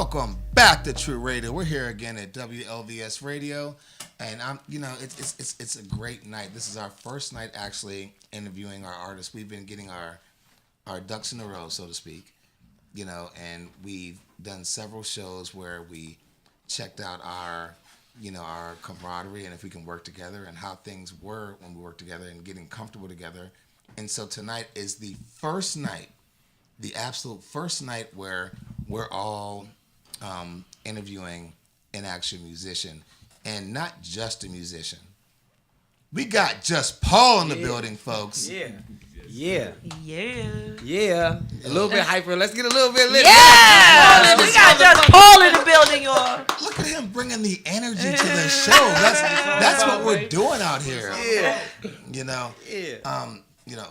Welcome back to True Radio. We're here again at WLVS Radio, and it's a great night. This is our first night actually interviewing our artists. We've been getting our ducks in a row, so to speak, and we've done several shows where we checked out our camaraderie and if we can work together and how things were when we worked together and getting comfortable together. And so tonight is the first night, the absolute first night where we're all interviewing an actual musician, and not just a musician. We got Jus Paul in the building, folks. Yeah. A little bit hyper. Let's get a little bit lit. Yeah. We got Jus Paul in the building, y'all. Look at him bringing the energy to the show. That's what we're doing out here.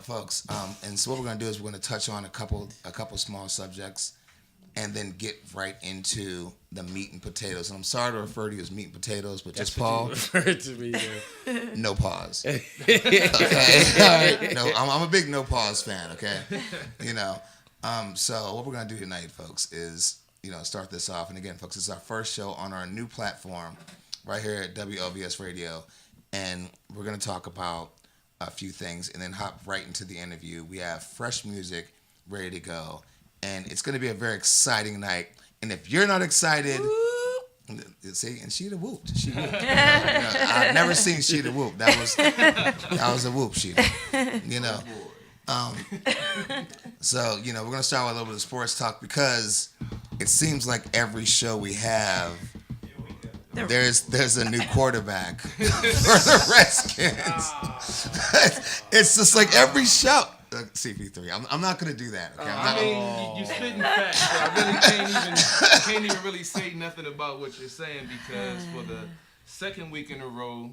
Folks. And so what we're gonna do is we're gonna touch on a couple small subjects, and then get right into the meat and potatoes. And I'm sorry to refer to you as meat and potatoes, but Jus Paul. To me, no pause. Okay. All right. No, I'm a big no pause fan. Okay. So what we're gonna do tonight, folks, is start this off. And again, folks, this is our first show on our new platform, right here at WLVS Radio, and we're gonna talk about a few things, and then hop right into the interview. We have fresh music ready to go. And it's going to be a very exciting night. And if you're not excited, see, and Shida whooped. She whooped. I've never seen Shida whoop. That was a whoop, Shida. So we're going to start with a little bit of sports talk, because it seems like every show we have, there's a new quarterback for the Redskins. It's just like every show. CP3. I'm not gonna do that. Okay? You spitting facts. So I really can't even really say nothing about what you're saying, because for the second week in a row,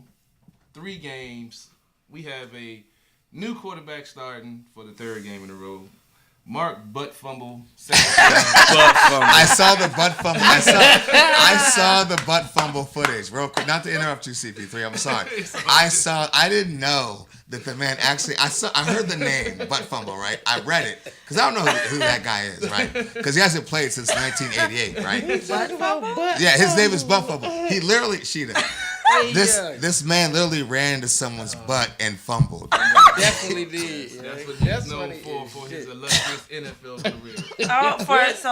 3 games, we have a new quarterback starting for the third game in a row. Mark butt fumble. I saw the butt fumble. I saw the butt fumble footage. Real quick, not to interrupt you, CP3. I'm sorry. I didn't know that the man actually. I heard the name butt fumble, right? I read it because I don't know who that guy is, right? Because he hasn't played since 1988, right? Butt fumble? Yeah, his name is butt fumble. He literally, Shida. This man literally ran into someone's butt and fumbled. Definitely did. That's what he's known for his illustrious NFL career.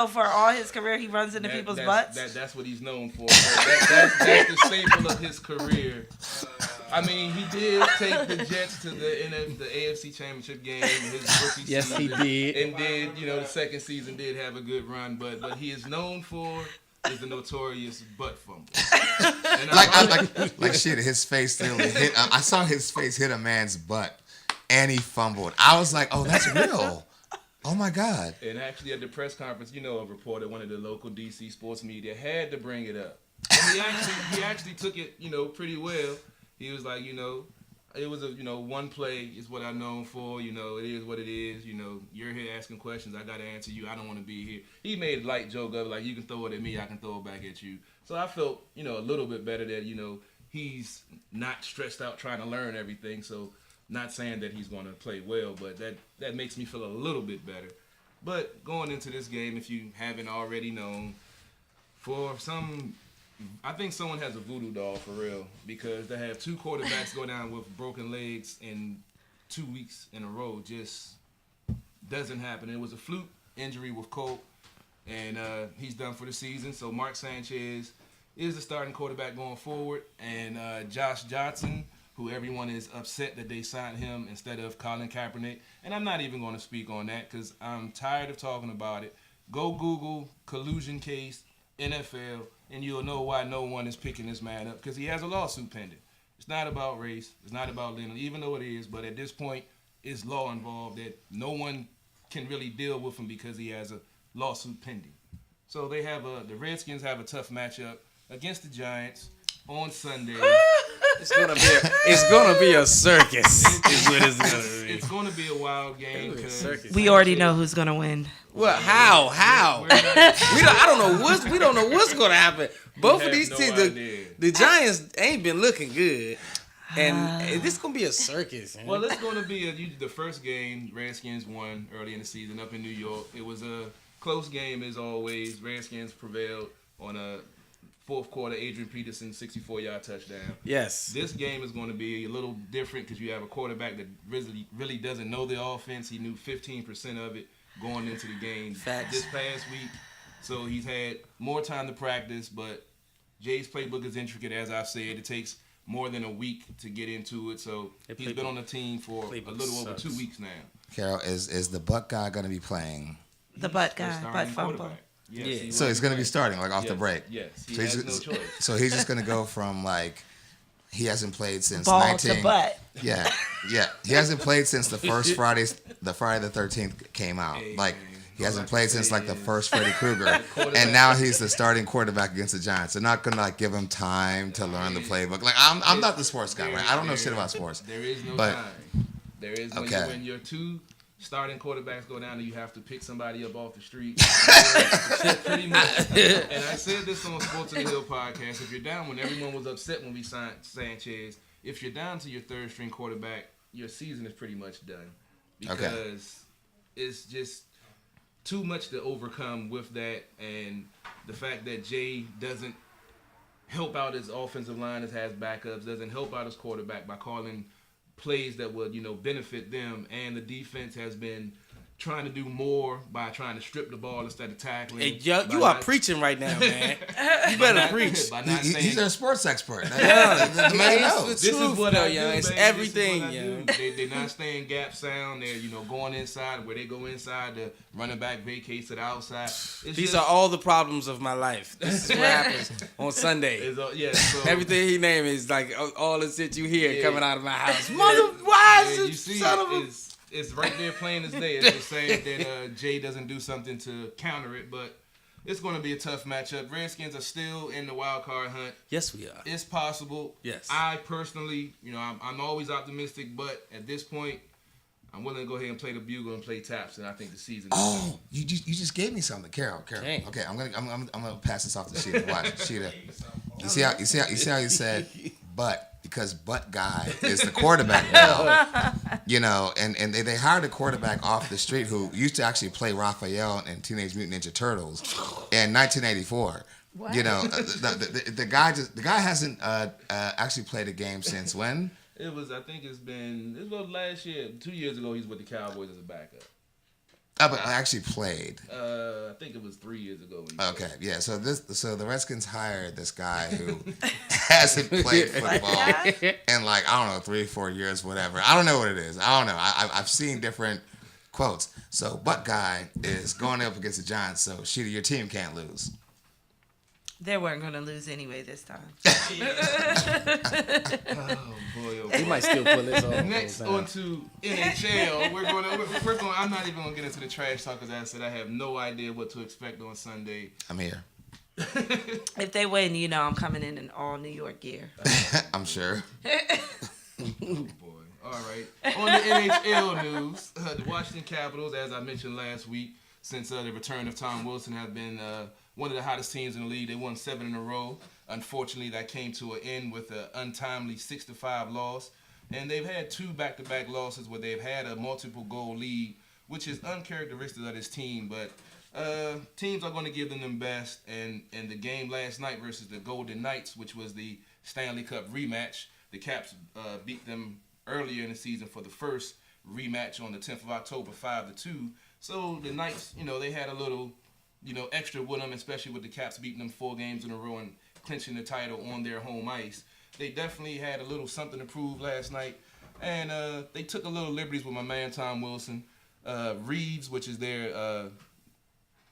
For all his career, he runs into people's butts? That's what he's known for. That's the staple of his career. I mean, he did take the Jets to the AFC Championship game his rookie season. Yes, he did. And did, the second season did have a good run, but he is known for is the notorious butt fumble. Like shit, his face literally hit. I saw his face hit a man's butt, and he fumbled. I was like, oh, that's real. Oh my God. And actually at the press conference, a reporter, one of the local DC sports media, had to bring it up. And he actually took it, pretty well. He was like, it was one play is what I'm known for. It is what it is. You're here asking questions. I got to answer you. I don't want to be here. He made a light joke of it, like, you can throw it at me, I can throw it back at you. So I felt, a little bit better that, he's not stressed out trying to learn everything. So not saying that he's going to play well, but that makes me feel a little bit better. But going into this game, if you haven't already known, I think someone has a voodoo doll for real, because to have 2 quarterbacks go down with broken legs in 2 weeks in a row just doesn't happen. It was a fluke injury with Colt, and he's done for the season. So Mark Sanchez is the starting quarterback going forward, and Josh Johnson, who everyone is upset that they signed him instead of Colin Kaepernick. And I'm not even going to speak on that because I'm tired of talking about it. Go Google collusion case NFL, and you'll know why no one is picking this man up, because he has a lawsuit pending. It's not about race. It's not about Leonard, even though it is. But at this point, it's law involved that no one can really deal with him because he has a lawsuit pending. So the Redskins have a tough matchup against the Giants on Sunday. It's gonna be a circus. It's gonna be a wild game. We already know who's gonna win. Well, how? I don't know. We don't know what's gonna happen. Both of these teams, the Giants ain't been looking good, and this gonna be a circus. Man. Well, it's gonna be the first game. Redskins won early in the season up in New York. It was a close game as always. Redskins prevailed on a fourth quarter Adrian Peterson 64-yard touchdown. Yes. This game is going to be a little different because you have a quarterback that really doesn't know the offense. He knew 15% of it going into the game this past week. So he's had more time to practice, but Jay's playbook is intricate, as I've said. It takes more than a week to get into it. So he's been on the team for a little over 2 weeks now. Carol, is the butt guy going to be playing? The butt guy, butt fumble. Yes, so he's going to be starting off the break. Yes, he has no choice. So he's just going to go from he hasn't played since ball to butt. Yeah. He hasn't played since the first Friday the 13th came out. He hasn't played since the first Freddy Krueger, and now he's the starting quarterback against the Giants. They're not gonna give him time to learn the playbook. I'm not the sports guy, right? I don't know shit about sports. There is no time. There is when your two starting quarterbacks go down, and you have to pick somebody up off the street. Pretty much. And I said this on Sports on the Hill podcast. If you're down, when everyone was upset when we signed Sanchez, if you're down to your third string quarterback, your season is pretty much done because it's just too much to overcome with that, and the fact that Jay doesn't help out his offensive line as has backups, doesn't help out his quarterback by calling plays that would, benefit them, and the defense has been trying to do more by trying to strip the ball instead of tackling. Hey, you are preaching right now, man. You better preach. He's a sports expert. The man knows. This is what I do, it's everything. They're not staying gap sound. They're going inside where they go inside. The running back vacates to the outside. These are all the problems of my life. This is what happens on Sunday. So, everything he named is all the shit you hear coming out of my house. Mother, why is you see it's right there plain as day. It's just saying that Jay doesn't do something to counter it, but it's going to be a tough matchup. Redskins are still in the wild card hunt. Yes, we are. It's possible. Yes. I personally, I'm always optimistic, but at this point, I'm willing to go ahead and play the bugle and play taps, and I think the season. You just gave me something, Carol. Dang. Okay, I'm gonna pass this off to Shida. Watch, Shida. You see how you said, but. Because butt guy is the quarterback now, and they hired a quarterback off the street who used to actually play Raphael in Teenage Mutant Ninja Turtles in 1984. What? The guy hasn't actually played a game since when? It was last year, 2 years ago. He's with the Cowboys as a backup. But I actually played. I think it was 3 years ago. Okay, yeah. So the Redskins hired this guy who hasn't played football in 3-4 years, whatever. I don't know what it is. I don't know. I've seen different quotes. So butt guy is going up against the Giants. So Shida, your team can't lose. They weren't going to lose anyway this time. Oh boy! We might still pull this off. Next on to NHL. We're going. I'm not even going to get into the trash talk because I said I have no idea what to expect on Sunday. I'm here. If they win, I'm coming in all New York gear. I'm sure. Oh boy! All right. On the NHL news, the Washington Capitals, as I mentioned last week, since the return of Tom Wilson, have been one of the hottest teams in the league. They won 7 in a row. Unfortunately, that came to an end with an untimely 6-5 loss. And they've had 2 back-to-back losses where they've had a multiple-goal lead, which is uncharacteristic of this team. But teams are going to give them their best. And the game last night versus the Golden Knights, which was the Stanley Cup rematch, the Caps beat them earlier in the season for the first rematch on the 10th of October, 5-2. So the Knights, they had a little, extra with them, especially with the Caps beating them 4 games in a row and clinching the title on their home ice. They definitely had a little something to prove last night. And they took a little liberties with my man Tom Wilson. Reeves, which is their,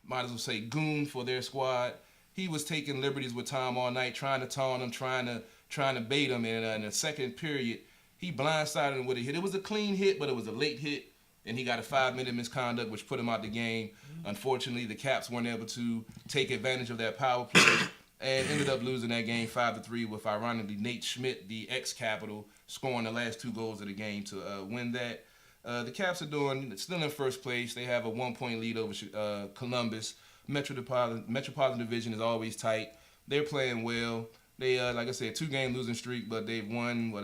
might as well say, goon for their squad. He was taking liberties with Tom all night, trying to taunt him, trying to bait him. And in the second period, he blindsided him with a hit. It was a clean hit, but it was a late hit. And he got a 5-minute misconduct, which put him out the game. Unfortunately, the Caps weren't able to take advantage of that power play and ended up losing that game 5-3 with, ironically, Nate Schmidt, the ex-Capital, scoring the last 2 goals of the game to win that. The Caps are still in first place. They have a 1-point lead over Columbus. Metropolitan Division is always tight. They're playing well. They, like I said, 2-game losing streak, but they've won,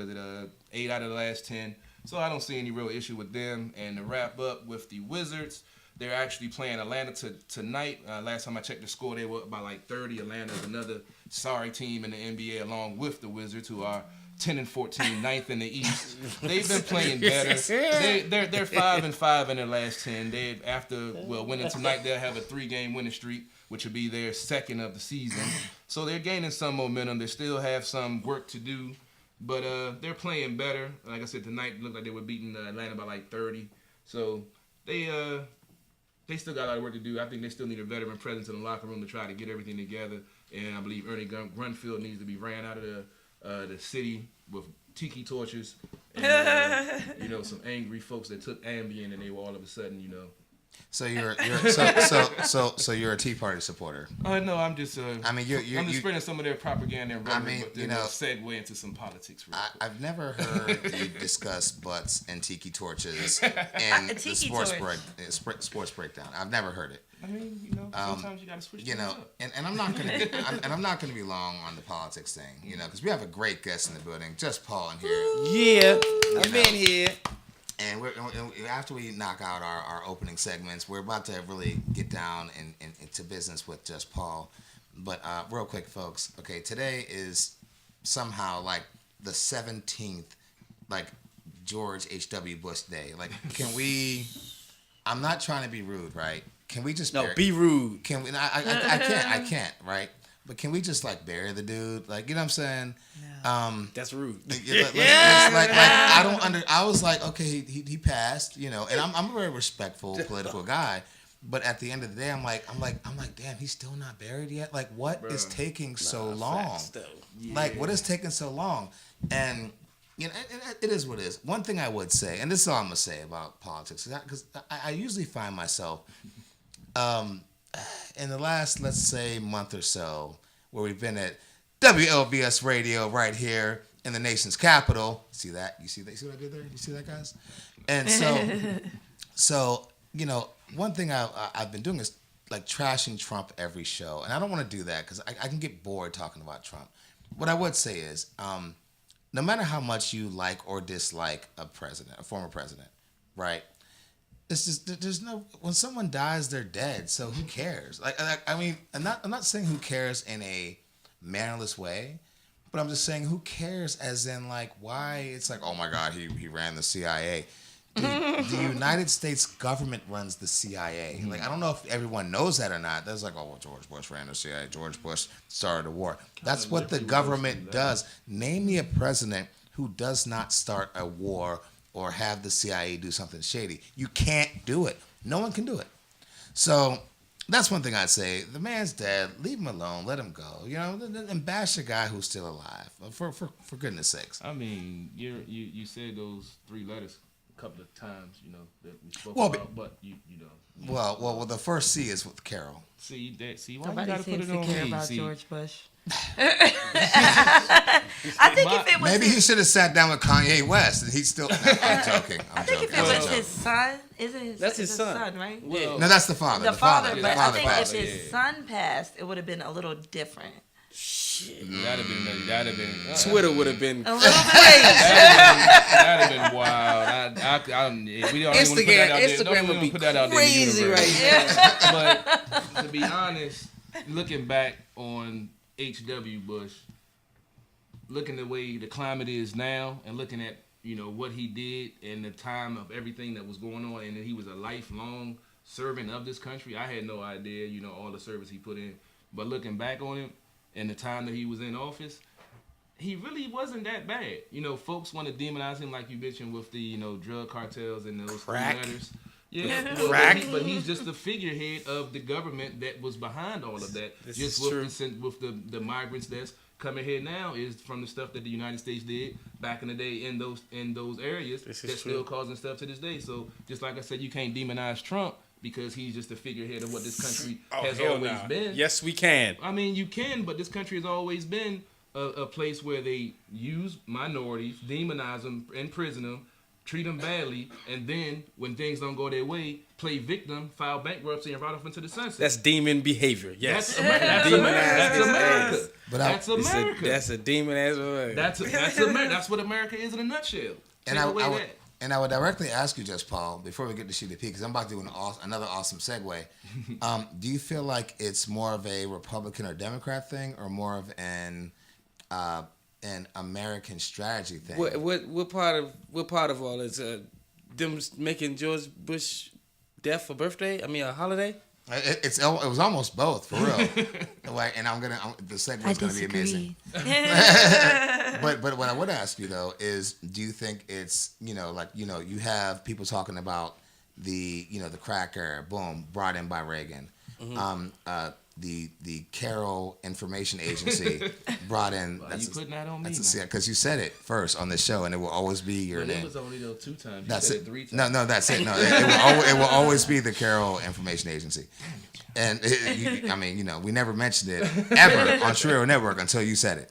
8 out of the last 10. So I don't see any real issue with them. And to wrap up with the Wizards, They're actually playing Atlanta tonight. Last time I checked the score, they were up by like 30. Atlanta is another sorry team in the NBA, along with the Wizards, who are 10-14, ninth in the East. They've been playing better. They're 5-5 in their last 10. Winning tonight, they'll have a 3-game winning streak, which will be their second of the season. So they're gaining some momentum. They still have some work to do, but they're playing better. Like I said, tonight looked like they were beating Atlanta by like 30. So they still got a lot of work to do. I think they still need a veteran presence in the locker room to try to get everything together. And I believe Ernie Grunfeld needs to be ran out of the city with tiki torches and some angry folks that took Ambien and they were all of a sudden, So you're a Tea Party supporter. No, I'm just. I'm just spreading some of their propaganda and rhetoric, but then segue into some politics. I've never heard you discuss butts and tiki torches and the sports breakdown. I've never heard it. I mean, sometimes you gotta switch things up. And I'm not gonna be long on the politics thing, because we have a great guest in the building, Jus Paul in here. Yeah, I've been here. And after we knock out our opening segments, we're about to really get down into business with Jus Paul. But real quick, folks, okay, today is somehow like the 17th, like George H.W. Bush Day. Like, can we? I'm not trying to be rude, right? Can we just be rude? Can we? I can't, right? But can we just like bury the dude? Like, you know what I'm saying? No. That's rude. I don't I was like, okay, he passed, and I'm a very respectful political guy. But at the end of the day, I'm like, damn, he's still not buried yet. Like, what is taking so long? Yeah. Like, what is taking so long? And it is what it is. One thing I would say, and this is all I'm gonna say about politics, because I usually find myself, in the last, let's say, month or so, where we've been at WLVS Radio right here in the nation's capital. See that? You see what I did there? You see that, guys? And so one thing I've been doing is like trashing Trump every show, and I don't want to do that because I can get bored talking about Trump. What I would say is, no matter how much you like or dislike a former president, right? It's just there's no, when someone dies, they're dead. So who cares? I mean, I'm not saying who cares in a mannerless way, but I'm just saying who cares as in like why it's like, oh my God, he ran the CIA. The United States government runs the CIA. Like, I don't know if everyone knows that or not. There's like, oh, well, George Bush ran the CIA. George Bush started a war. That's what the government does. Name me a president who does not start a war or have the CIA do something shady. You can't do it. No one can do it. So that's one thing I'd say. The man's dead. Leave him alone. Let him go. And bash a guy who's still alive. For goodness sakes. I mean, you said those 3 letters a couple of times, that we spoke about, but you don't. Well, the first C is with Carol. See why Nobody you gotta put seems it to on care me? about See, George Bush. I think if it was maybe he should have sat down with Kanye West, and he's still. I'm joking. I think if it was his son, That's his son, right? Well, no, that's the father. The father, but I think passed. if his son passed, it would have been a little different. Shit. That'd have been Twitter would have been A little crazy. That'd have been wild. We don't Instagram would be put that out there crazy right now. But to be honest, looking back on H.W. Bush, looking the way the climate is now, and looking at what he did and the time of everything that was going on, and that he was a lifelong servant of this country. I had no idea, all the service he put in. But looking back on him and the time that he was in office, he really wasn't that bad. Folks want to demonize him, like you mentioned, with the drug cartels and those crack. letters. Yeah, Crack. But he's just the figurehead of the government that was behind all of that. This just is with the migrants that's coming here now is from the stuff that the United States did back in the day in those areas that's still causing stuff to this day. So just like I said, you can't demonize Trump because he's just the figurehead of what this country has always been. Yes, we can. I mean, you can, but this country has always been a place where they use minorities, demonize them, imprison them, treat them badly, and then when things don't go their way, play victim, file bankruptcy, and ride off into the sunset. That's demon behavior. Yes, That's America. That's America. That's a demon ass America. That's America. That's what America is in a nutshell. And I would directly ask you, Jus Paul, before we get to ShidaP, because I'm about to do another awesome segue. Do you feel like it's more of a Republican or Democrat thing, or more of an American strategy thing? What part of all is them making George Bush death a birthday? I mean, a holiday? It was almost both, for real. And the segue is gonna be amazing. But what I would ask you though is, do you think it's you have people talking about the crack era, boom, brought in by Reagan, the Carroll Information Agency brought in. Why you putting that on me? Because you said it first on this show, and it will always be your name. It was only those 2 times. That's said it. it 3 times. No, that's it. No, it will always be the Carroll Information Agency. And we never mentioned it ever on Shiro Network until you said it.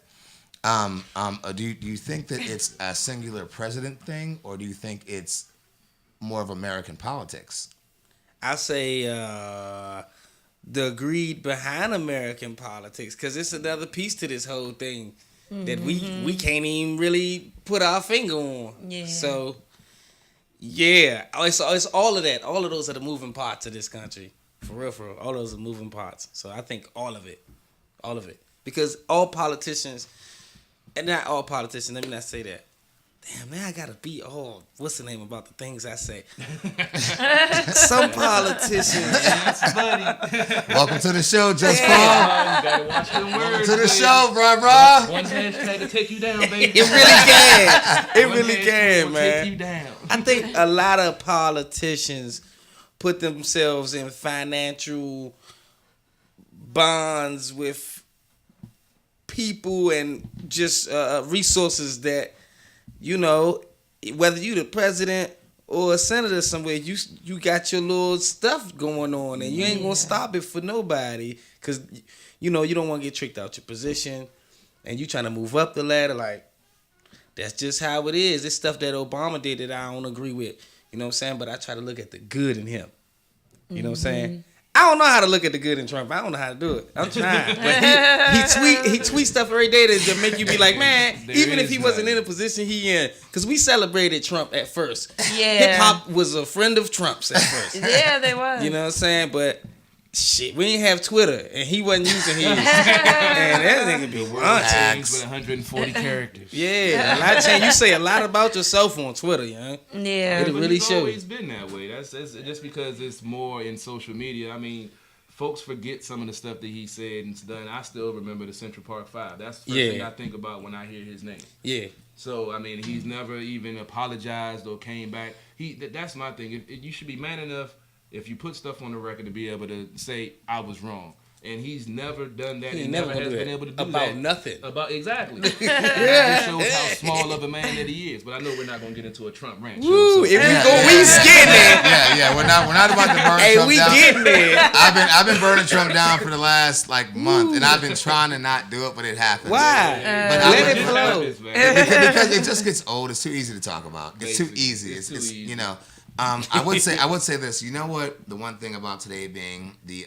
Do you think that it's a singular president thing, or do you think it's more of American politics? I say the greed behind American politics, because it's another piece to this whole thing that we can't even really put our finger on. Yeah. So, yeah, it's all of that. All of those are the moving parts of this country. For real. All those are moving parts. So I think all of it. Because all politicians, and not all politicians, let me not say that. Damn, now I gotta be all, what's the name about the things I say? Some politicians. Welcome to the show, Jus Paul. You gotta watch them words. Welcome to the show, brah. One hashtag to take you down, baby. It really can. It really can, man. Take you down. I think a lot of politicians put themselves in financial bonds with people and just resources that, whether you the president or a senator somewhere, you got your little stuff going on, and you ain't gonna stop it for nobody, because you don't want to get tricked out your position, and you trying to move up the ladder. Like, that's just how it is. It's stuff that Obama did that I don't agree with. You know what I'm saying? But I try to look at the good in him. You know what I'm saying? I don't know how to look at the good in Trump. I don't know how to do it. I'm trying. But he tweets stuff every day to make you be like, man, even if he wasn't in the position he in, because we celebrated Trump at first. Yeah. Hip hop was a friend of Trump's at first. Yeah, they was. You know what I'm saying? But shit, we didn't have Twitter, and he wasn't using his. And that nigga be changed with 140 characters. Yeah, a lot change. You say a lot about yourself on Twitter, young. Yeah, it really it's shows. Always been that way. That's just because it's more in social media. I mean, folks forget some of the stuff that he said and done. I still remember the Central Park 5. That's the first thing I think about when I hear his name. Yeah. So I mean, he's never even apologized or came back. That's my thing. You should be man enough, if you put stuff on the record, to be able to say I was wrong. And he's never done that. He never has been able to do about that. Nothing. Exactly. That shows how small of a man that he is. But I know we're not gonna get into a Trump rant. Woo, if we getting there. Yeah. We're not about to burn Trump down. Hey, we getting there. I've been burning Trump down for the last month, and I've been trying to not do it, but it happens. Why? But let it flow. Because it just gets old. It's too easy to talk about. It's too easy. It's easy. I would say this. You know what? The one thing about today being the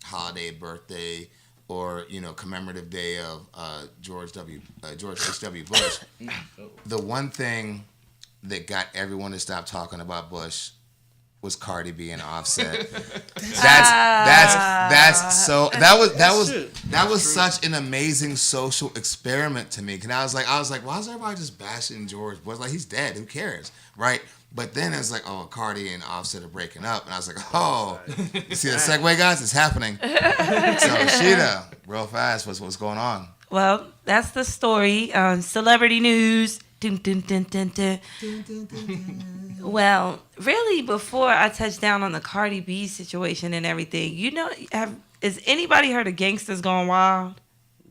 holiday, birthday, or commemorative day of George H.W. Bush. The one thing that got everyone to stop talking about Bush was Cardi B and Offset. That was such an amazing social experiment to me. Because I was like, why is everybody just bashing George Bush? Like, he's dead. Who cares, right? But then it's like, oh, Cardi and Offset are breaking up, and I was like, oh, you see the segue, guys? It's happening. So Shida, real fast, what's going on? Well, that's the story. Celebrity news. Dun, dun, dun, dun, dun. Well, really, before I touch down on the Cardi B situation and everything, has anybody heard of Gangsters Gone Wild?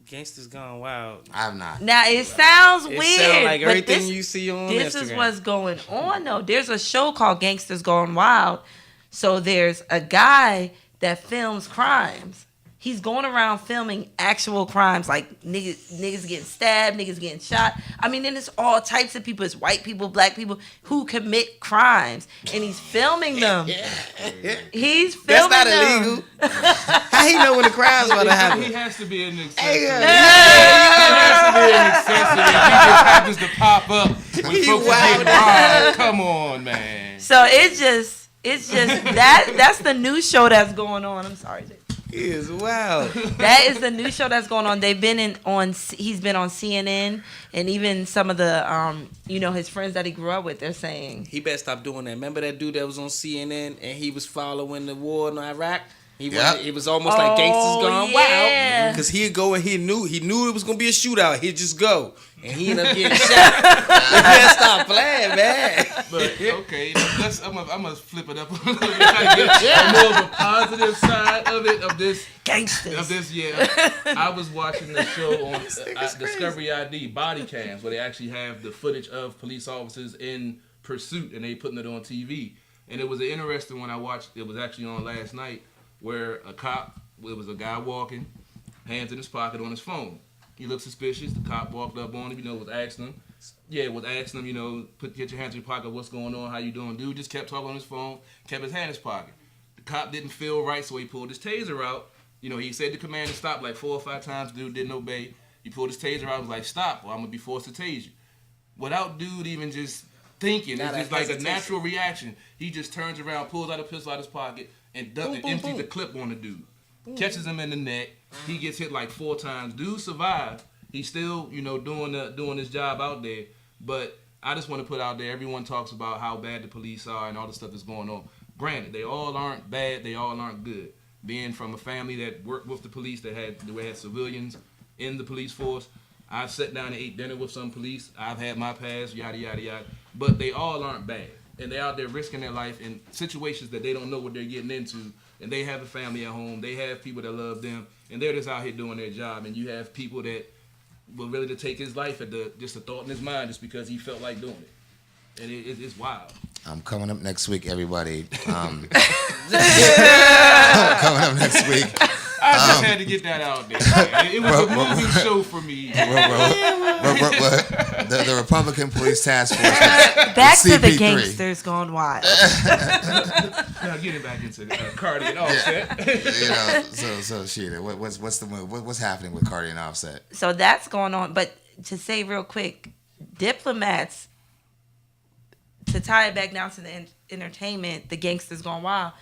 Gangsters Gone Wild. I have not. Now, it sounds weird. It sounds like everything this, you see on this Instagram. This is what's going on, though. There's a show called Gangsters Gone Wild. So there's a guy that films crimes. He's going around filming actual crimes, like niggas getting stabbed, niggas getting shot. I mean, then there's all types of people. It's white people, black people who commit crimes, and he's filming them. He's filming them. That's not illegal. How he know when the crime's about to happen? He has to be an accessory. He has to be an accessory. He just happens to pop up When folks get robbed, come on, man. So it's just that's the new show that's going on. I'm sorry, Jay. He is wild. That is the new show that's going on. They've been he's been on CNN, and even some of the his friends that he grew up with, they're saying He better stop doing that. Remember that dude that was on CNN and he was following the war in Iraq? It was almost like Gangsters Gone Wild. Because he'd go and he knew it was going to be a shootout. He'd just go. And he ended up getting shot. You better stop playing, man. But, okay, I'm going to flip it up a little bit. Try to get more of a positive side of it, of this. gangsters. Yeah. I was watching the show on Discovery ID, Body Cams, where they actually have the footage of police officers in pursuit, and they putting it on TV. And it was an interesting one I watched. It was actually on last night, where it was a guy walking, hands in his pocket on his phone. He looked suspicious. The cop walked up on him, was asking him. Yeah, was asking him, get your hands in your pocket, what's going on, how you doing? Dude just kept talking on his phone, kept his hand in his pocket. The cop didn't feel right, so he pulled his taser out. He said the command to stop like 4 or 5 times. Dude didn't obey. He pulled his taser out, was like, stop, or I'm going to be forced to tase you. Without dude even just thinking, it's just like a natural reaction. He just turns around, pulls out a pistol out of his pocket, and empties the clip on the dude. Catches him in the neck. He gets hit like 4 times. Dude survived. He's still, doing his job out there. But I just want to put out there, everyone talks about how bad the police are and all the stuff that's going on. Granted, they all aren't bad. They all aren't good. Being from a family that worked with the police, that had civilians in the police force, I've sat down and ate dinner with some police. I've had my past, yada, yada, yada. But they all aren't bad. And they're out there risking their life in situations that they don't know what they're getting into. And they have a family at home. They have people that love them. And they're just out here doing their job. And you have people that were ready to take his life at just a thought in his mind just because he felt like doing it. And it's wild. I'm coming up next week, everybody. Coming up next week. I just had to get that out there. It was a moving show for me. The Republican Police Task Force. Back to the CPIII. Gangsters Gone Wild. Now getting back into Cardi and Offset. So Shida, what's the move? What's happening with Cardi and Offset? So that's going on. But to say real quick, diplomats, to tie it back down to the entertainment, the Gangsters Gone Wild,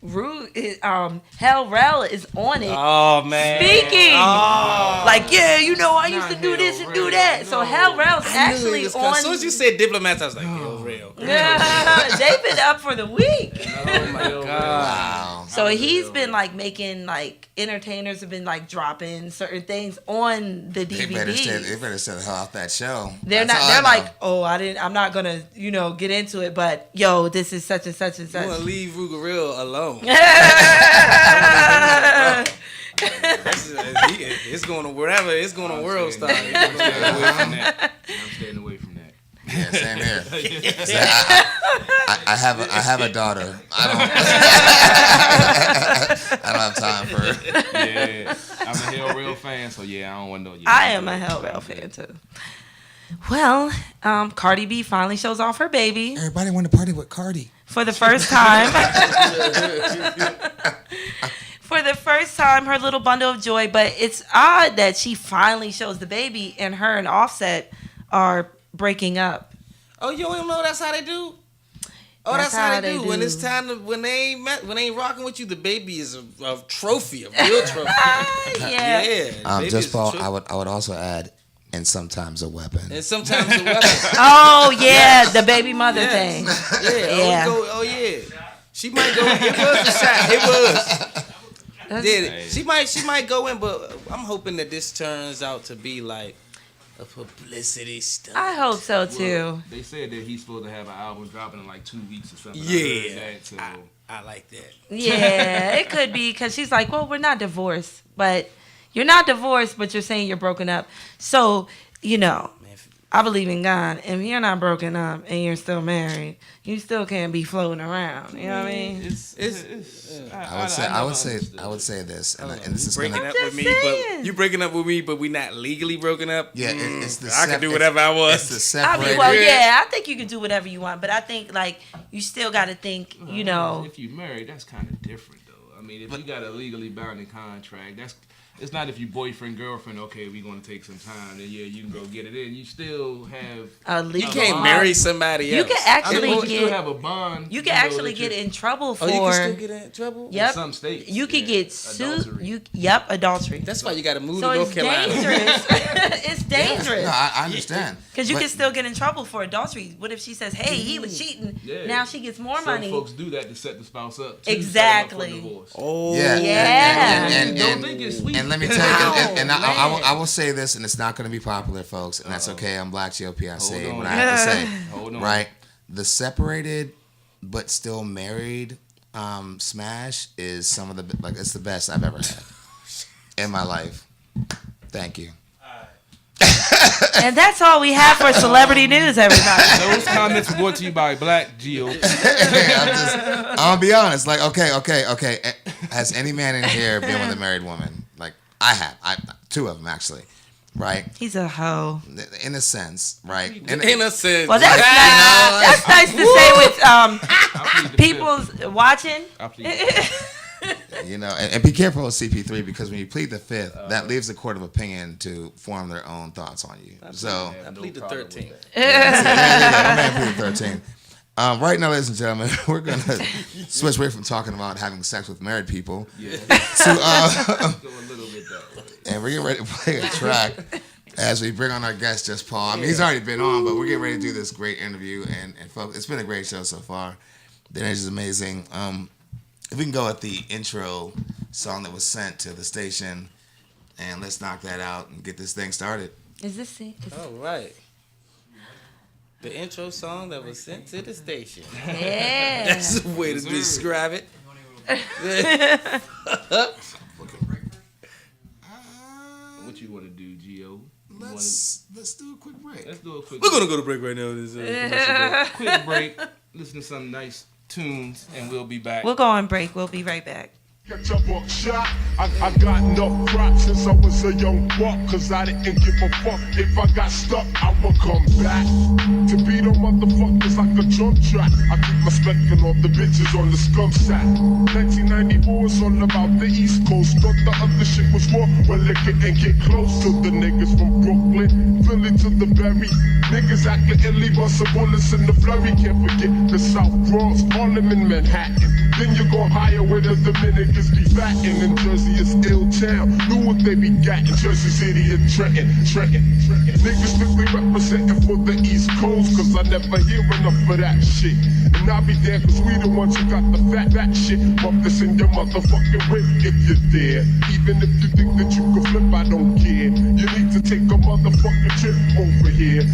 Hell Rel is on it. Oh, man. Speaking. Oh. Like, I used to do this and do that. So Hell Rel's actually on. As soon as you said diplomats, I was like, real. Yeah, they've been up for the week. Oh, my God. Wow. So he's been making entertainers have been dropping certain things on the DVD. They better stay the hell off that show. They're I'm not gonna get into it, but this is such and such and such. You want to leave Rugeril alone. It's going to wherever. It's going to World Star. I'm staying away from that. Yeah, same here. I have a daughter. I don't have time for her. Yeah, I'm a Hell Rel fan, so I don't want no. I am a Hell Rel fan too. Well, Cardi B finally shows off her baby. Everybody want to party with Cardi. For the first time. For the first time, her little bundle of joy. But it's odd that she finally shows the baby and her and Offset are breaking up. Oh, you don't know that's how they do? Oh, that's how they do. When it's time to, when they ain't rocking with you, the baby is a trophy, a real trophy. Yeah. Just Paul, I would also add, and sometimes a weapon. And sometimes a weapon. Oh yeah, the baby mother thing. Yeah. Oh yeah. She might go. It was a shot. It was. Yeah. She might go in, but I'm hoping that this turns out to be like a publicity stunt. I hope so too. Well, they said that he's supposed to have an album dropping in 2 weeks or something. Yeah. I like that. Yeah, it could be because she's like, well, we're not divorced, but you're not divorced, but you're saying you're broken up. So, I believe in God. If you're not broken up and you're still married, you still can't be floating around. You know what I mean? I would say this, and this is breaking gonna. up with me, but you breaking up with me, but we not legally broken up. Yeah, it's the. I can do whatever I want. It's the separate. I think you can do whatever you want, but I think you still got to think. If you're married, that's kind of different, though. I mean, if you got a legally binding contract, It's not if you boyfriend, girlfriend, okay, we're going to take some time, then yeah, you can go get it in. You still have... You can't marry somebody else. You can actually you still have a bond. You can actually get in trouble for... Oh, you can still get in trouble? Yep. In some states. You could get sued. Adultery. Adultery. That's why you got to move So to it's North Carolina. dangerous. It's dangerous. No, I understand. Because you But- can still get in trouble for adultery. What if she says, hey, he was cheating. Yeah. Now she gets more Some money. folks do that to set the spouse up. To Exactly. set them up for divorce. Oh. Yeah. Yeah. Don't think it's sweet. And let me tell you, and man. I will say this, and it's not going to be popular, folks, and that's okay. I'm Black GOP. I say on. what I have to say. Hold on. Right? The separated but still married smash is some of the it's the best I've ever had in my life. Thank you. And that's all we have for celebrity news, everybody. Those comments were brought to you by Black GOP. I'm gonna be honest. Like, okay. Has any man in here been with a married woman? Like, I have. Two of them actually. Right? He's a hoe. In a sense, right? In a sense. Well, that's nice to say with people's watching. I plead. You know, and be careful with CP3 because when you plead the fifth, that leaves the court of opinion to form their own thoughts on you. So, I plead the 13th. I'm going to plead the 13th. Right now, ladies and gentlemen, we're going to switch away from talking about having sex with married people Yeah. to, Go a little bit that way. and we're getting ready to play a track as we bring on our guest, Jus Paul. I mean, he's already been on, but we're getting ready to do this great interview, and folks, it's been a great show so far. The energy is amazing. If we can go with the intro song that was sent to the station, and let's knock that out and get this thing started. Is this it? All right. The intro song that was sent to the station. Yeah. That's the way to describe it. What you want to do, Gio? Let's do a quick break. Let's do a quick We're going to go to break right now. quick break. Listen to some nice tunes, and we'll be back. We'll go on break. We'll be right back. Catch a buck shot. I got enough crap since I was a young buck, cause I didn't give a fuck. If I got stuck, I would come back to beat on motherfuckers like a drum track. I keep respecting all the bitches on the scum sack. 1994 was all about the East Coast. Thought the other shit was war. Well, it couldn't get close to the niggas from Brooklyn, Philly to the Berry. Niggas acting illy, bustin' bullets in the flurry. Can't forget the South Bronx, Harlem and Manhattan. Then you go higher where the Dominicans be fattin'. In Jersey is ill town. Knew what they be gattin'. Jersey City and Trenton. Niggas strictly representing for the East Coast, cause I never hear enough of that shit. And I'll be there cause we the ones who got the fat shit. Bump this in your motherfucking whip if you're there. Even if you think that you can flip, I don't care. You need to take a motherfucking trip over here.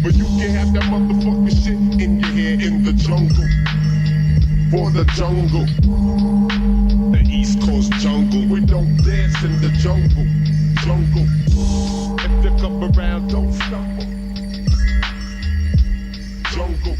But you can't have that motherfucking shit in your hair in the jungle. For the jungle, the East Coast jungle. We don't dance in the jungle. If they come around, don't stumble. Jungle.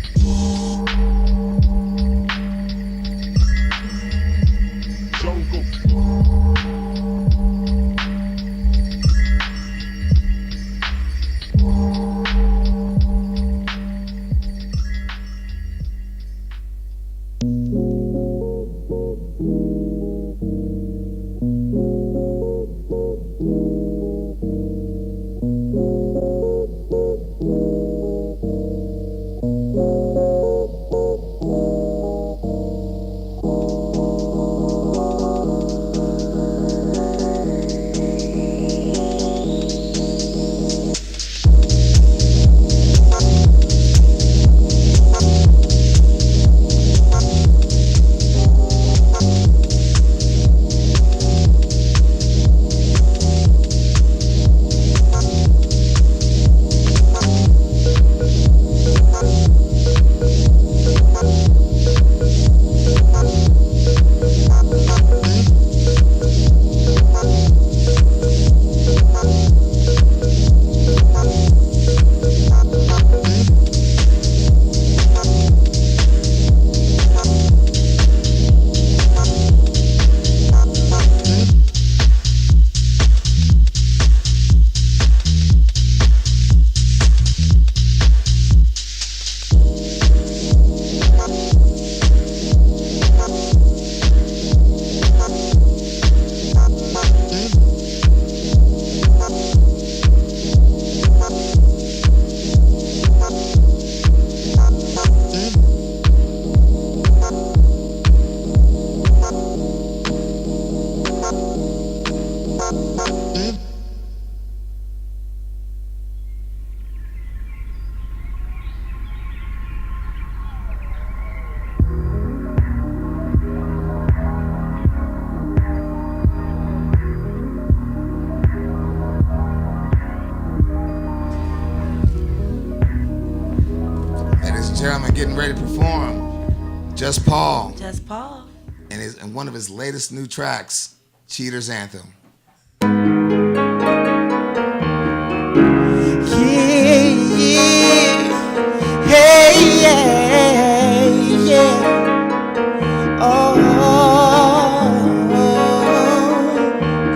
gentlemen, getting ready to perform Jus Paul Jus Paul. and one of his latest new tracks, Cheater's Anthem.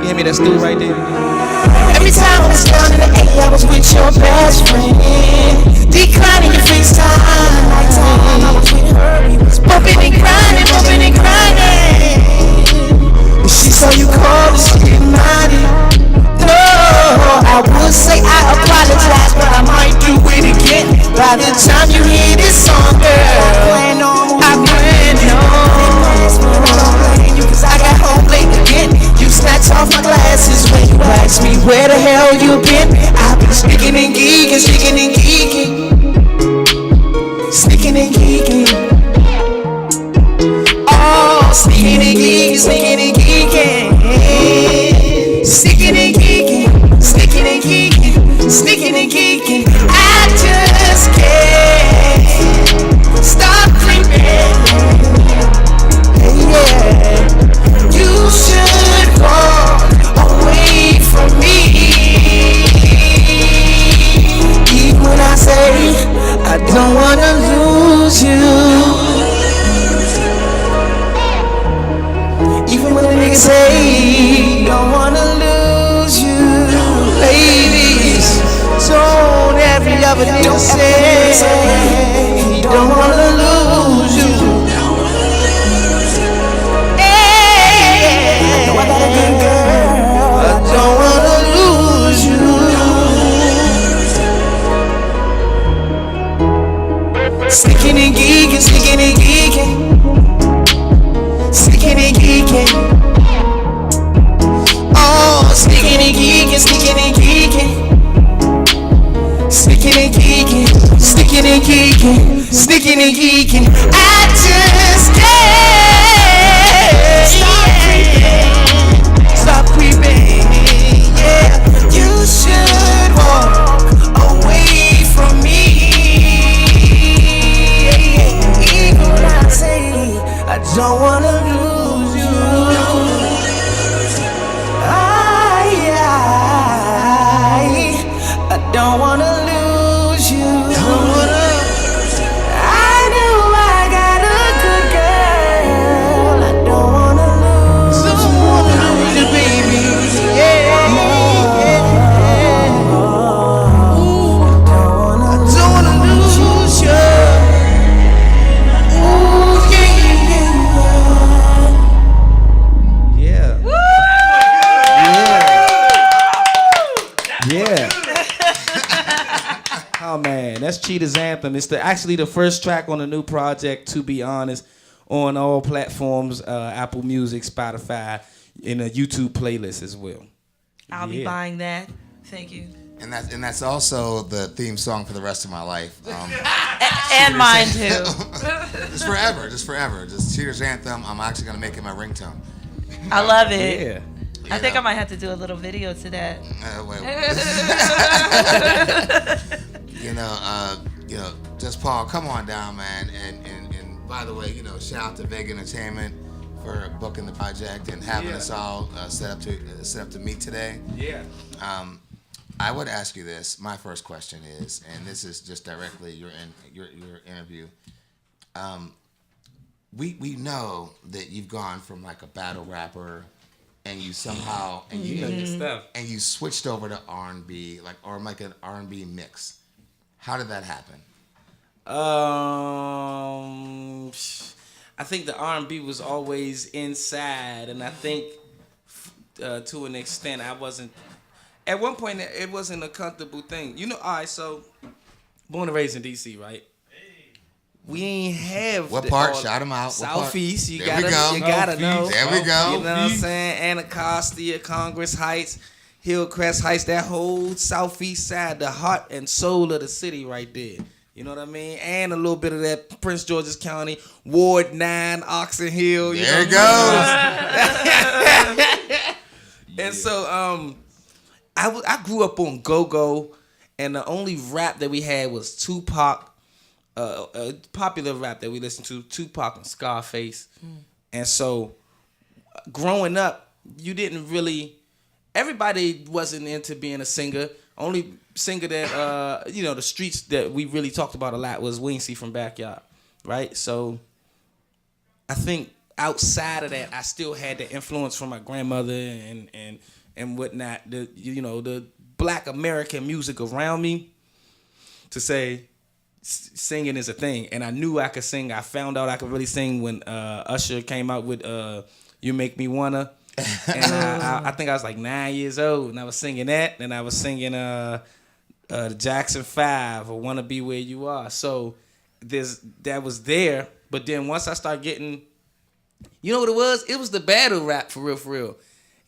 Give me that stool right there. Every time I was down in the A, I was with your best friend. Declining your FaceTime. Nighttime, I was with her. We was bumping and grinding, bumping and grinding. When she saw you call, she didn't mind it. No, I would say I apologize, but I might do it again. By the time you hear this song, girl, I plan on you, cause I got home late again. You snatched off my glasses when you asked me where the hell you been. I've been sneaking and geeking, sneaking and geeking, sneaking and geeking. Oh, sneaking and geeking, sneaking and geeking, sneaking and geeking, sneaking and geeking, sneaking and geeking. I just can't stop creeping. Yeah, you should walk away from me. Even when I say I don't wanna lose you. Even when the niggas say don't wanna lose you. Ladies, don't every other nigga say he don't wanna lose you. Hey, no, I got a good girl, I don't wanna lose you. Sneaking and geeking, sneaking and geeking, sneaking and geeking. Oh, sneaking and geeking, sneaking and geeking, sneaking and geeking, sneaking and geeking, sneaking and geeking. I just can't stop creeping. Yeah, you should walk away from me. Even when I say I don't wanna lose you. I don't wanna lose you. I know I got a good girl. I don't wanna lose you, baby. Yeah. I don't wanna lose you. Ooh, yeah. Yeah. Oh man, that's Cheater's Anthem. It's actually the first track on the new project, to be honest, on all platforms, Apple Music, Spotify, in a YouTube playlist as well. I'll be buying that. Thank you. And that's also the theme song for the rest of my life. And mine too. Just forever. Just Cheater's Anthem. I'm actually gonna make it my ringtone. I love it. Yeah. I think I might have to do a little video to that. Jus Paul, come on down, man. And by the way, shout out to Vega Entertainment for booking the project and having us all set up to meet today. Yeah. I would ask you this. My first question is, and this is just directly your interview. We know that you've gone from like a battle rapper, and you somehow and you switched over to R&B, or like an R&B mix. How did that happen? I think the R&B was always inside, and I think to an extent I wasn't. At one point, it wasn't a comfortable thing. All right, so born and raised in D.C., right? We ain't have what part? Shout them out. Southeast. You there gotta know. There we go. You know what I'm saying? Anacostia, Congress Heights, Hillcrest Heights, that whole southeast side, the heart and soul of the city right there. You know what I mean? And a little bit of that Prince George's County, Ward 9, Oxon Hill. There it goes. And so I grew up on go-go, and the only rap that we had was Tupac, popular rap that we listen to, Tupac and Scarface. And so growing up, you didn't really, everybody wasn't into being a singer. Only singer that, the streets that we really talked about a lot was Weensy from Backyard, right? So I think outside of that, I still had the influence from my grandmother and whatnot, the Black American music around me to say singing is a thing. And I knew I could sing. I found out I could really sing when Usher came out with You Make Me Wanna. And I think I was like 9 years old, and I was singing that, and I was singing the Jackson 5 or Wanna Be Where You Are. So that was there. But then once I started getting, you know what it was? It was the battle rap for real.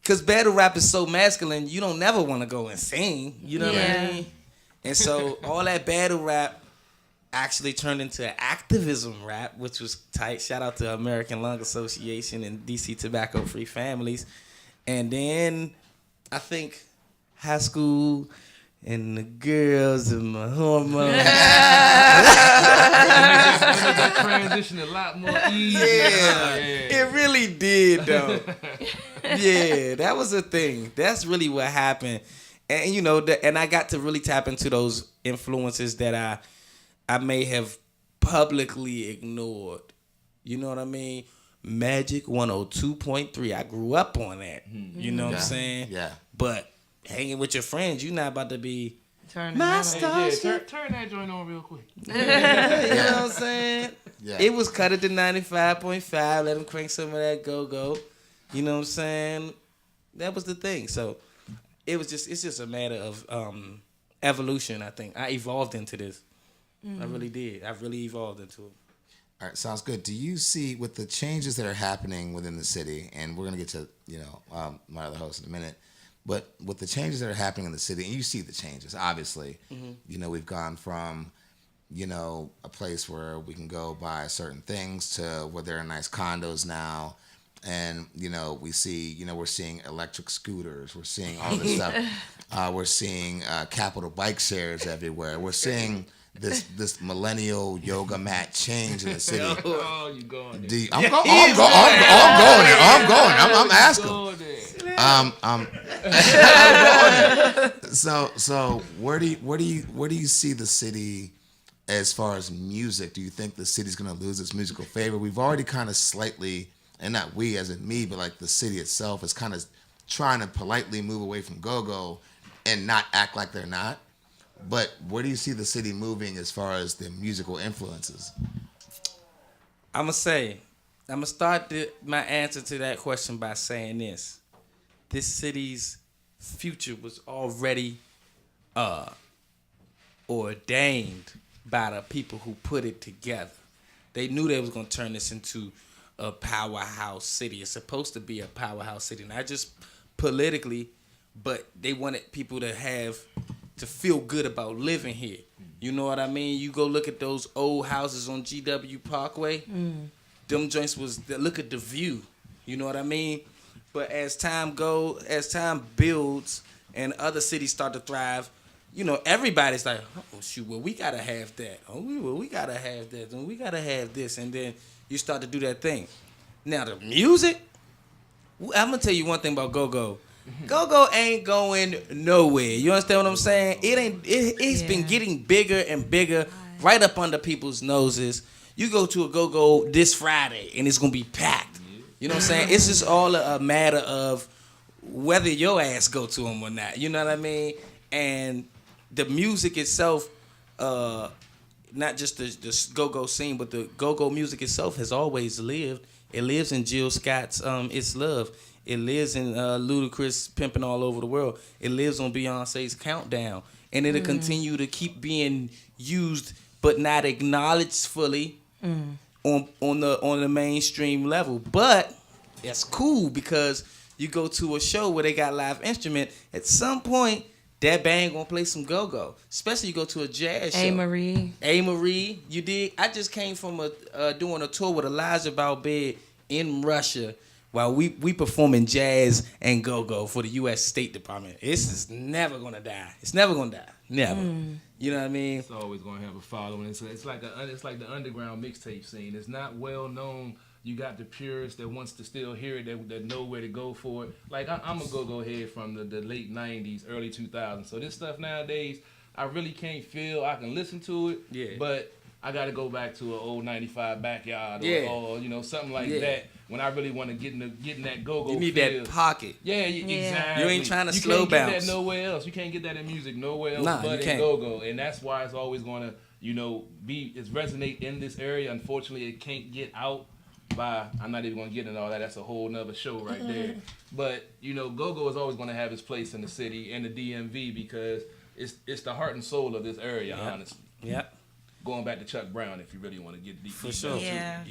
Because battle rap is so masculine, you don't never want to go and sing. You know what I mean? And so all that battle rap actually turned into activism rap, which was tight. Shout out to American Lung Association and DC Tobacco Free Families. And then I think high school and the girls and my hormones. That transition a lot more easy. Yeah, it really did though. Yeah, that was a thing. That's really what happened. And and I got to really tap into those influences that I may have publicly ignored. You know what I mean? Magic 102.3. I grew up on that. You know what I'm saying? Yeah. But hanging with your friends, you're not about to be Turn Turn that joint on real quick. you know what I'm saying? Yeah. It was cut it to 95.5. Let them crank some of that go-go. You know what I'm saying? That was the thing. So it's just a matter of evolution, I think. I evolved into this. I really did. I really evolved into it. All right, sounds good. Do you see, with the changes that are happening within the city, and we're going to get to, my other host in a minute, but with the changes that are happening in the city, and you see the changes, obviously, we've gone from, a place where we can go buy certain things to where there are nice condos now. And, we see, we're seeing electric scooters. We're seeing all this stuff. We're seeing capital bike shares everywhere. We're seeing this millennial yoga mat change in the city. Oh, you going there. I'm going there. I'm asking. So where do you see the city as far as music? Do you think the city's going to lose its musical favor? We've already kind of slightly, and not we as in me, but like the city itself is kind of trying to politely move away from go-go and not act like they're not. But where do you see the city moving as far as the musical influences? I'm going to start my answer to that question by saying this. This city's future was already ordained by the people who put it together. They knew they was going to turn this into a powerhouse city. It's supposed to be a powerhouse city, not just politically, but they wanted people to feel good about living here. You know what I mean? You go look at those old houses on GW Parkway. Them joints look at the view. You know what I mean? But as time builds and other cities start to thrive, everybody's like, oh shoot, well we gotta have that. Oh, we gotta have that. And we gotta have this. And then you start to do that thing. Now the music, I'm gonna tell you one thing about go-go. Go-go ain't going nowhere. You understand what I'm saying? It's been getting bigger and bigger right up under people's noses. You go to a go-go this Friday and it's gonna be packed. You know what I'm saying? It's just all a matter of whether your ass go to them or not. You know what I mean? And the music itself, not just the go-go scene, but the go-go music itself has always lived. It lives in Jill Scott's It's Love. It lives in Ludacris Pimping All Over the World. It lives on Beyonce's Countdown. And it'll continue to keep being used but not acknowledged fully on the mainstream level. But that's cool because you go to a show where they got live instrument, at some point that band gonna play some go-go. Especially you go to a jazz show. A. Marie, you dig? I just came from doing a tour with Elijah Balbed in Russia while we performing jazz and go-go for the U.S. State Department. This is never gonna die. It's never gonna die. Never. You know what I mean? It's always gonna have a following. It's like the underground mixtape scene. It's not well known. You got the purists that wants to still hear it, that know where to go for it. Like I'm a go head from the late '90s, early 2000s. So this stuff nowadays, I really can't feel. I can listen to it, but I got to go back to an old '95 backyard or something like that. When I really want to get in that go-go You need feel. that pocket. Yeah, exactly. You ain't trying to you slow can't bounce. get that nowhere else. You can't get that in music nowhere else but in go-go. And that's why it's always going to, it's resonate in this area. Unfortunately, it can't get out by, I'm not even going to get into all that. That's a whole nother show right there. But, go-go is always going to have its place in the city and the DMV because it's the heart and soul of this area, honestly. Yep. Going back to Chuck Brown, if you really want to get deep. For sure. Yeah.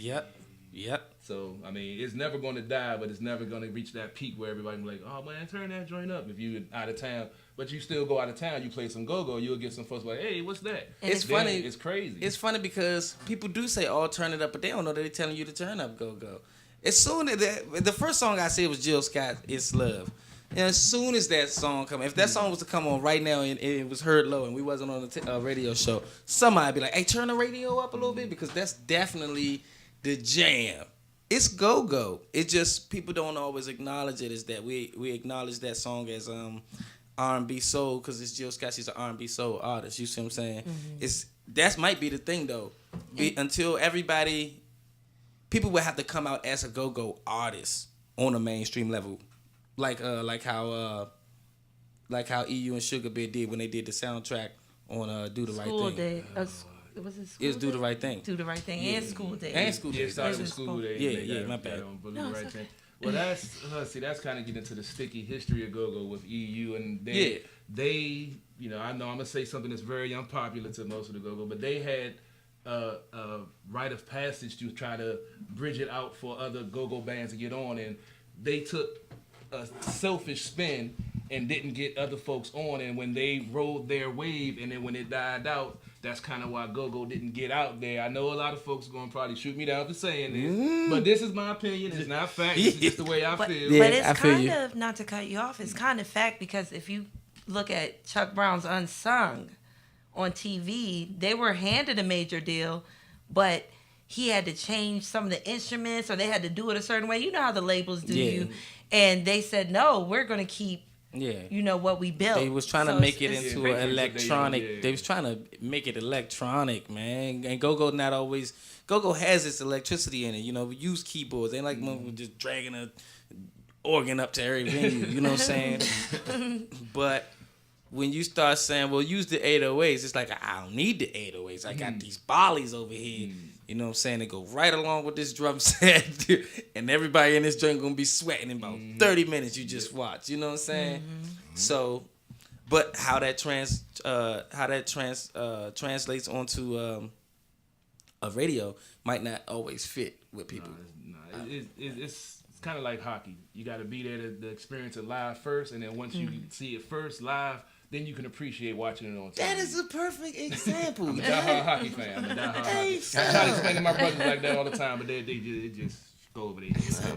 Yep. So, I mean, it's never going to die, but it's never going to reach that peak where everybody be like, oh, man, turn that joint up if you out of town. But you still go out of town, you play some go-go, you'll get some folks like, hey, what's that? It's funny. It's crazy. It's funny because people do say, oh, turn it up, but they don't know that they're telling you to turn up go-go. As soon as the first song I said was Jill Scott, It's Love. And as soon as that song come, if that song was to come on right now and it was heard low and we wasn't on the radio show, somebody be like, hey, turn the radio up a little bit because that's definitely the jam. It's go-go. It just, people don't always acknowledge it as that. We acknowledge that song as R&B soul because it's Jill Scott. She's an R&B soul artist. You see what I'm saying? That might be the thing though. Until people would have to come out as a go-go artist on a mainstream level. Like how EU and Sugar Bear did when they did the soundtrack on Do the Right School Thing. Day. Was it School It was Do the Day? Right Thing. Do the Right Thing and School Day. And School Day. Yeah, it started with School Day. Yeah, my bad. Right thing. Well, that's kind of getting into the sticky history of go-go with EU, and they, I know I'm gonna say something that's very unpopular to most of the go-go, but they had a rite of passage to try to bridge it out for other go-go bands to get on, and they took a selfish spin and didn't get other folks on, and when they rode their wave and then when it died out, that's kind of why go-go didn't get out there. I know a lot of folks are going to probably shoot me down for saying this, but this is my opinion. It's not fact. It's just the way I feel. But it's kind of, not to cut you off, it's kind of fact because if you look at Chuck Brown's Unsung on TV, they were handed a major deal, but he had to change some of the instruments or they had to do it a certain way. You know how the labels do you. And they said, no, we're going to keep, what we built. They was trying to make it into an electronic. They was trying to make it electronic, man. And go-go not always. Go-go has its electricity in it. We use keyboards. They like just dragging a organ up to every venue. You know what I'm saying? But when you start saying, well, use the 808s, it's like, I don't need the 808s. I got these bollies over here. You know what I'm saying? They go right along with this drum set. And everybody in this joint going to be sweating in about 30 minutes. You just watch. You know what I'm saying? So, but how that translates onto a radio might not always fit with people. It's kind of like hockey. You got to be there to experience it live first, and then once you see it first live, then you can appreciate watching it on TV. That is a perfect example. I'm a diehard hockey fan. I try to explain to my brothers like that all the time, but they just go over there.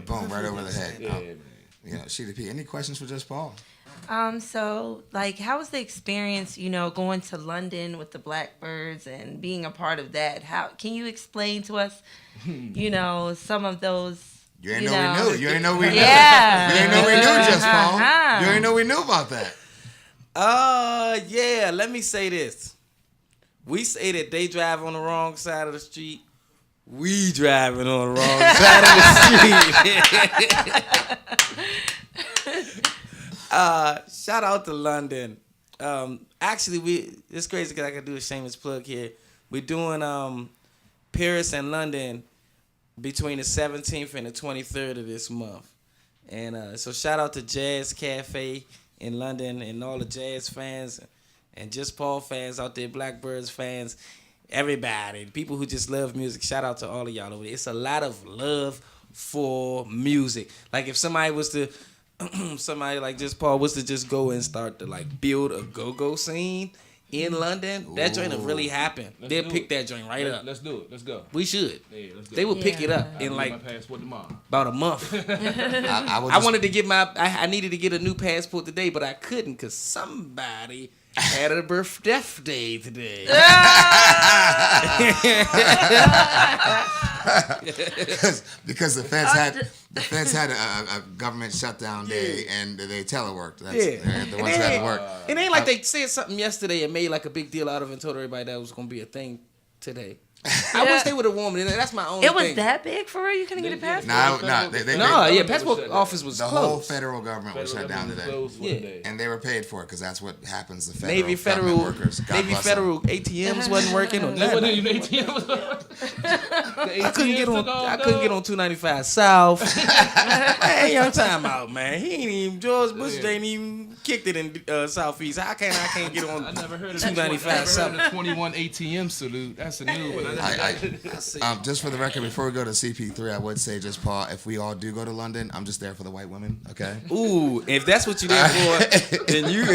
Boom, right over the head. Yeah, man. ShidaP, any questions for Jus Paul? So, how was the experience, going to London with the Blackbirds and being a part of that? How can you explain to us, some of those? You ain't know we knew. You ain't know we knew. Yeah. You ain't know we knew, Jus Paul. You ain't know we knew about that. Yeah, let me say this. We say that they drive on the wrong side of the street. We driving on the wrong side of the street. Shout out to London. Actually, it's crazy because I can do a shameless plug here. We're doing Paris and London between the 17th and the 23rd of this month. And so shout out to Jazz Cafe in London and all the jazz fans and Jus Paul fans out there, Blackbirds fans, everybody, people who just love music. Shout out to all of y'all over there. It's a lot of love for music. Like if somebody was to, somebody like Jus Paul was to just go and start to build a go-go scene in London, that joint will really happen. They'll pick that joint right up. Let's do it. Let's go. We should. Yeah, let's go. They will pick it up in my passport tomorrow. About a month. I wanted to get I needed to get a new passport today, but I couldn't because somebody had a birthday today. because the feds had a government shutdown day and they teleworked. That's the ones that had to work. It ain't like they said something yesterday and made like a big deal out of it and told everybody that was gonna be a thing today. I wish they would have warned me. That's my only It was thing. that big for real? You couldn't get a passport? passport office was the closed. whole federal government was shut down today. And they were paid for it because that's what happens to federal government workers. Navy federal ATMs wasn't working or nothing. I couldn't get on 295 South. Man, young time out, man. He ain't even George Bush ain't even kicked it in Southeast. I can't get on. I never heard of 295 South. the 21 ATM salute. That's a new one. Just for the record, before we go to CP3, I would say, just Paul, if we all do go to London, I'm just there for the white women, okay? Ooh, if that's what you're there for, then you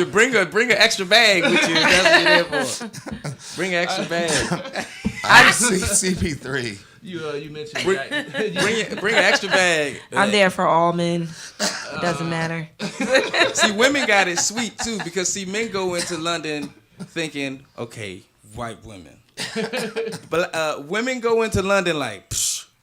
bring an extra bag with you. If that's what you're there for. Bring an extra bag. CP3. You mentioned Bring an extra bag. I'm there for all men. It doesn't matter. See, women got it sweet too because men go into London thinking, okay, white women. But women go into London like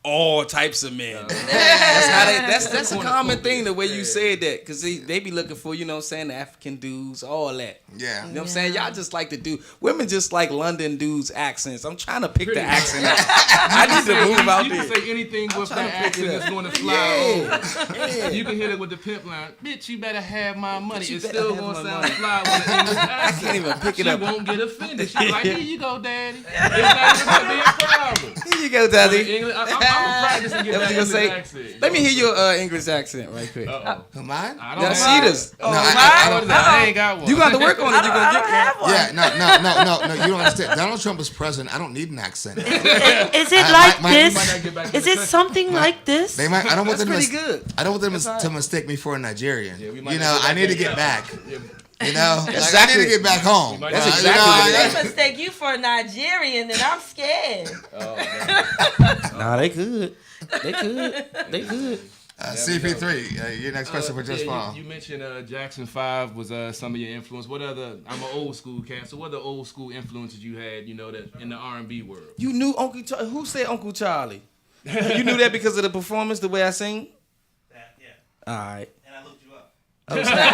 all types of men. That's a common thing the way you said that because they be looking for, you know what I'm saying, the African dudes, all that. Yeah. You know what I'm saying? Y'all just like to do, women just like London dudes' accents. I'm trying to pick the accent out. I need to move out there. You can say anything with that accent that's going to fly over. You can hit it with the pimp line. Bitch, you better have my money. It's still going to sound fly with an English accent. I can't even pick it up. She won't get offended. She's like, here you go, daddy. It's not even going to be a problem. Here you go, daddy. I'm practicing getting that English accent. Let me hear your English accent right quick. Mine? I don't have Shida's. I ain't got one. You got to work on it. You're going to get one. Yeah, no. You don't understand. Donald Trump is president. I don't need an accent. Is it like this? Is it something like this? They might. I don't want them pretty to. good. I don't want them to mistake me for a Nigerian. I need to get back. You know, I need to get back home. That's exactly If they mistake you for a Nigerian, then I'm scared. Nah, they could. They could. CP3, your next question for Just Paul. You mentioned Jackson 5 was some of your influence. What other? I'm an old school cat. So what other old school influences you had? You know that in the R&B world. You knew Uncle Charlie. Who said Uncle Charlie? You knew that because of the performance, the way I sing. Yeah. All right. And I looked you up. Oh, snap.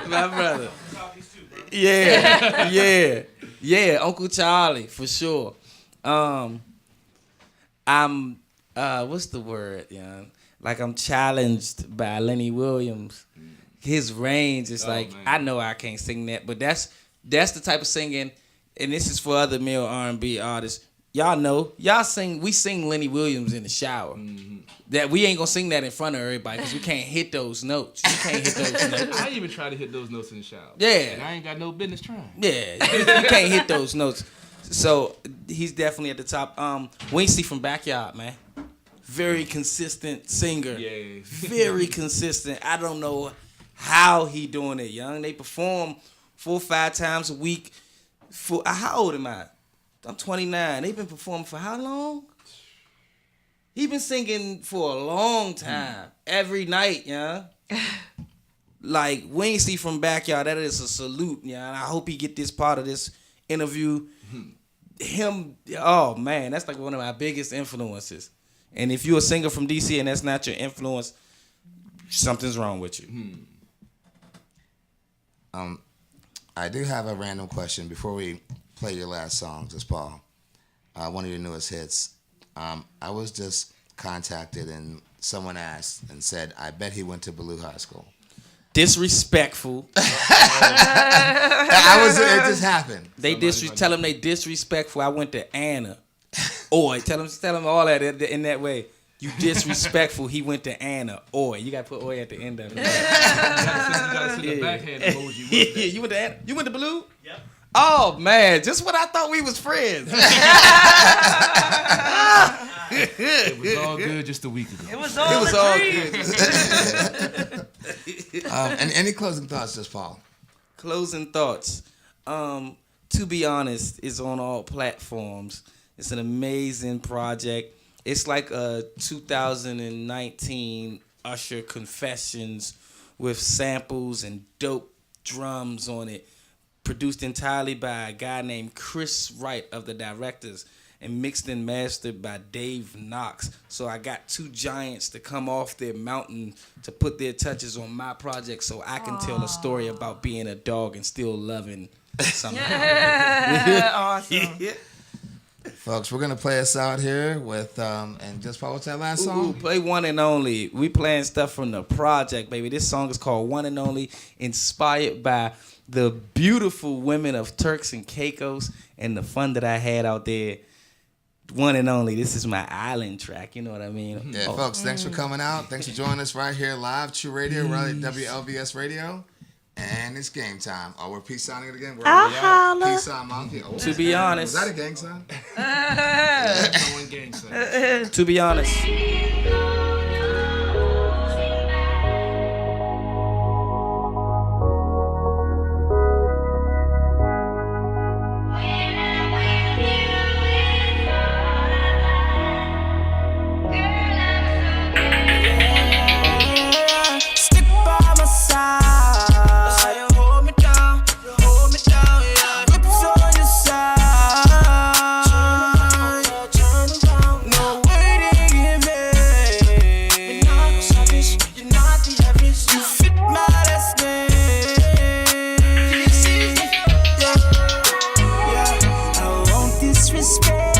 My brother. Southeast too, bro. Yeah, Uncle Charlie for sure. I'm what's the word, like I'm challenged by Lenny Williams. His range is man. I know I can't sing that, but that's the type of singing, and this is for other male R&B artists. Y'all know, we sing Lenny Williams in the shower. Mm-hmm. That we ain't gonna sing that in front of everybody because we can't hit those notes. You can't hit those notes. I even try to hit those notes in the shower. Yeah. And I ain't got no business trying. Yeah, you can't hit those notes. So he's definitely at the top. Wincy from Backyard, man. Very consistent singer. Yeah. Very consistent. I don't know how he doing it, young. They perform 4 or 5 times a week. How old am I? I'm 29. They've been performing for how long? He been singing for a long time. Every night, Like Wincy from Backyard, that is a salute, And I hope he get this part of this interview. Him, oh man, that's like one of my biggest influences. And if you're a singer from DC and that's not your influence, something's wrong with you. I do have a random question before we play your last song, Just Paul. One of your newest hits. I was just contacted and someone asked and said, I bet he went to Ballou High School. Disrespectful. It just happened. Tell him they disrespectful. I went to Anna. Oi, tell him all that in that way. You disrespectful. He went to Anna. Oi, you gotta put oi at the end of it. You gotta send the backhand emoji. You went to Anna. You went to Ballou? Yep. Oh man, just when I thought we was friends. It was all good just a week ago. It was all good. And any closing thoughts, Just Paul? Closing thoughts. To be honest, it's on all platforms. It's an amazing project. It's like a 2019 Usher Confessions with samples and dope drums on it. Produced entirely by a guy named Chris Wright of the Directors and mixed and mastered by Dave Knox. So I got two giants to come off their mountain to put their touches on my project so I can tell a story about being a dog and still loving something. Awesome. Folks, we're gonna play us out here with and Jus Paul, what's that last song? Ooh, play One and Only. We playing stuff from the project, baby. This song is called One and Only, inspired by the beautiful women of Turks and Caicos and the fun that I had out there. One and Only. This is my island track. You know what I mean? Yeah, folks, thanks for coming out. Thanks for joining us right here live, True Radio, WLVS Radio. And it's game time. Oh, we're peace signing it again. I'll holla. Peace sign, monkey. Oh, To be honest. was that a gang sign? One gang sign. To be honest. Stick by my side. You hold me down, yeah. Grips on your side. Turn around, no waiting in vain. You're not selfish, you're not the average. You fit my last name. Yeah, I won't disrespect.